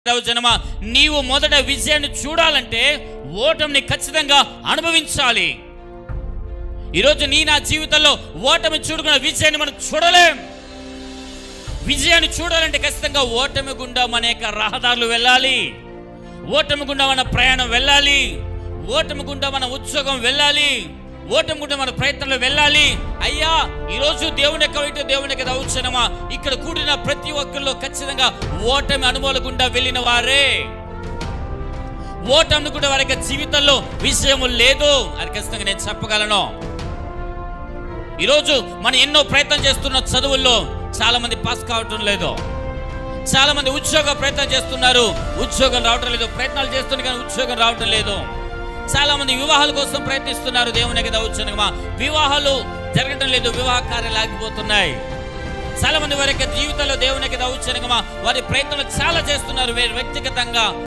జనమా, నీవు మొదట విజయాన్ని చూడాలంటే ఓటమిని ఖచ్చితంగా అనుభవించాలి. ఈరోజు నా జీవితంలో ఓటమి చూడుకున్న విజయాన్ని మనం చూడలేం. విజయాన్ని చూడాలంటే ఖచ్చితంగా ఓటమి గుండా మన యొక్క రహదారులు వెళ్ళాలి, ఓటమి గుండా మన ప్రయాణం వెళ్ళాలి, ఓటమి గుండా మన ఉద్యోగం వెళ్ళాలి, ఓటమి గుండా మన ప్రయత్నంలో వెళ్ళాలి. అయ్యా, ఈరోజు దేవుని యొక్క దేవుని యొక్క దౌర్జన్యమా, ఇక్కడ కూడిన ప్రతి ఒక్కరిలో ఖచ్చితంగా ఓటమి అనుభవాల గుండా వెళ్ళిన వారే. ఓటమి కూడా వారి యొక్క జీవితంలో విషయము లేదు అని ఖచ్చితంగా నేను చెప్పగలను. ఈరోజు మనం ఎన్నో ప్రయత్నం చేస్తున్న చదువుల్లో చాలా మంది పాస్ కావటం లేదు. చాలా మంది ఉద్యోగ ప్రయత్నం చేస్తున్నారు, ఉద్యోగం రావటం లేదు. ప్రయత్నాలు చేస్తున్నారు కానీ ఉద్యోగం రావటం లేదు. చాలా మంది వివాహాల కోసం ప్రయత్నిస్తున్నారు. దేవుని యొక్క దౌర్జన్యమా, వివాహాలు జరగటం లేదు, వివాహ కార్యాలు ఆగిపోతున్నాయి. చాలా మంది వారి యొక్క జీవితంలో దేవుని యొక్క దౌర్జన్యమా, వారి ప్రయత్నాలు చాలా చేస్తున్నారు వ్యక్తిగతంగా.